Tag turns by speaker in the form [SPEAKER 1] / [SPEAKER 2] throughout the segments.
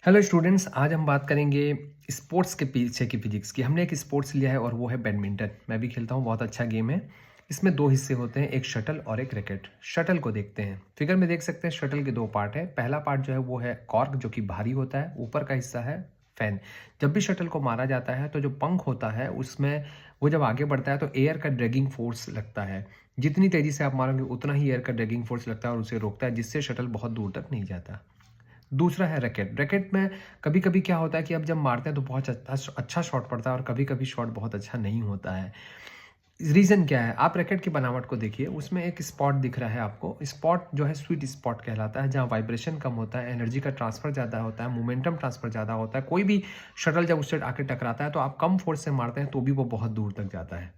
[SPEAKER 1] Hello students, आज हम बात करेंगे स्पोर्ट्स के पीछे की फिजिक्स की। हमने एक स्पोर्ट्स लिया है और वो है बैडमिंटन। मैं भी खेलता हूँ, बहुत अच्छा गेम है। इसमें दो हिस्से होते हैं, एक शटल और एक रैकेट। शटल को देखते हैं। फिगर में देख सकते हैं शटल के दो पार्ट है। पहला पार्ट जो है वो है कॉर्क, जो कि भारी होता है। ऊपर का हिस्सा है फैन। जब भी शटल को मारा जाता है तो जो पंख होता है उसमें वो जब आगे बढ़ता है तो एयर का ड्रैगिंग फोर्स लगता है। जितनी तेजी से आप मारोगे उतना ही एयर का ड्रैगिंग फोर्स लगता है और उसे रोकता है, जिससे शटल बहुत दूर तक नहीं जाता। दूसरा है रैकेट। रैकेट में कभी-कभी क्या होता है कि अब जब मारते हैं तो बहुत अच्छा शॉट पड़ता है और कभी-कभी शॉट बहुत अच्छा नहीं होता है। रीज़न क्या है? आप रैकेट की बनावट को देखिए, उसमें एक स्पॉट दिख रहा है आपको। स्पॉट जो है स्वीट स्पॉट कहलाता है, जहाँ वाइब्रेशन कम होता है, एनर्जी का ट्रांसफ़र ज़्यादा होता है, मोमेंटम ट्रांसफ़र ज़्यादा होता है। कोई भी शटल जब उससे आके टकराता है तो आप कम फ़ोर्स से मारते हैं तो भी वो बहुत दूर तक जाता है।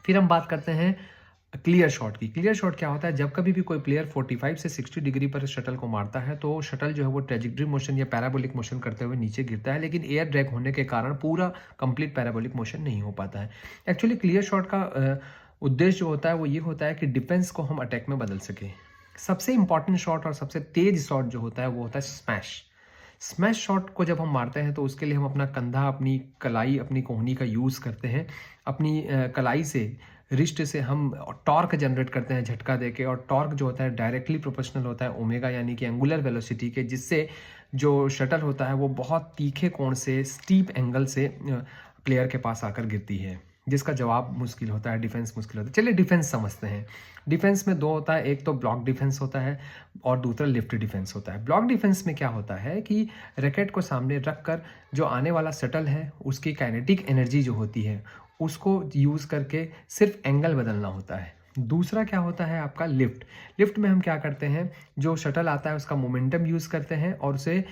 [SPEAKER 1] फिर हम बात करते हैं क्लियर शॉट की। क्लियर शॉट क्या होता है? जब कभी भी कोई प्लेयर 45 से 60 डिग्री पर शटल को मारता है तो शटल जो है वो ट्रेजेक्टरी मोशन या पैराबोलिक मोशन करते हुए नीचे गिरता है, लेकिन एयर ड्रैग होने के कारण पूरा कंप्लीट पैराबोलिक मोशन नहीं हो पाता है। एक्चुअली क्लियर शॉट का उद्देश्य जो होता है वो ये होता है कि डिफेंस को हम अटैक में बदल सकें। सबसे इंपॉर्टेंट शॉट और सबसे तेज शॉट जो होता है वो होता है स्मैश। स्मैश शॉट को जब हम मारते हैं तो उसके लिए हम अपना कंधा, अपनी कलाई, अपनी कोहनी का यूज़ करते हैं। अपनी कलाई से, रिस्ट से हम टॉर्क जनरेट करते हैं झटका देके, और टॉर्क जो होता है डायरेक्टली प्रोपोर्शनल होता है ओमेगा यानी कि एंगुलर वेलोसिटी के, जिससे जो शटल होता है वो बहुत तीखे कोण से, स्टीप एंगल से प्लेयर के पास आकर गिरती है, जिसका जवाब मुश्किल होता है, डिफेंस मुश्किल होता है। चलिए डिफेंस समझते हैं। डिफेंस में दो होता है, एक तो ब्लॉक डिफेंस होता है और दूसरा लिफ्ट डिफेंस होता है। ब्लॉक डिफेंस में क्या होता है कि रैकेट को सामने रखकर जो आने वाला शटल है उसकी काइनेटिक एनर्जी जो होती है उसको यूज़ करके सिर्फ एंगल बदलना होता है। दूसरा क्या होता है आपका लिफ्ट। लिफ्ट में हम क्या करते हैं, जो शटल आता है उसका मोमेंटम यूज़ करते हैं और उसे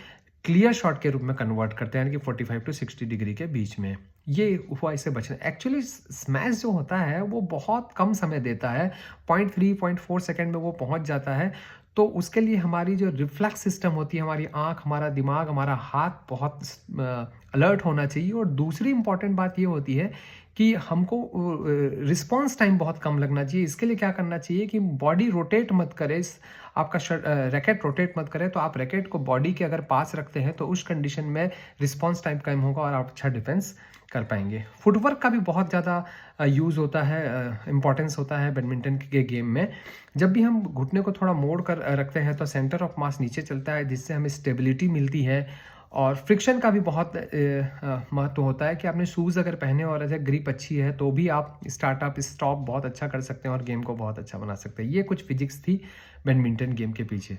[SPEAKER 1] क्लियर शॉट के रूप में कन्वर्ट करते हैं, यानी कि 45 टू 60 डिग्री के बीच में। ये हुआ इससे बचना। एक्चुअली स्मैश जो होता है वो बहुत कम समय देता है, 0.3 0.4 सेकंड में वो पहुंच जाता है। तो उसके लिए हमारी जो रिफ्लेक्स सिस्टम होती है, हमारी आंख, हमारा दिमाग, हमारा हाथ बहुत अलर्ट होना चाहिए। और दूसरी इंपॉर्टेंट बात ये होती है कि हमको रिस्पॉन्स टाइम बहुत कम लगना चाहिए। इसके लिए क्या करना चाहिए कि बॉडी रोटेट मत करे, आपका रैकेट रोटेट मत करे, तो आप रैकेट को बॉडी के अगर पास रखते हैं तो उस कंडीशन में रिस्पॉन्स टाइम कम होगा और आप अच्छा डिफेंस कर पाएंगे। फुटवर्क का भी बहुत ज़्यादा यूज़ होता है, इंपॉर्टेंस होता है बैडमिंटन के गेम में। जब भी हम घुटने को थोड़ा मोड़ कर रखते हैं तो सेंटर ऑफ मास नीचे चलता है, जिससे हमें स्टेबिलिटी मिलती है। और फ्रिक्शन का भी बहुत महत्व होता है कि आपने शूज़ अगर पहने और अगर ग्रिप अच्छी है तो भी आप स्टार्टअप स्टॉप बहुत अच्छा कर सकते हैं और गेम को बहुत अच्छा बना सकते हैं। ये कुछ फिजिक्स थी बैडमिंटन गेम के पीछे।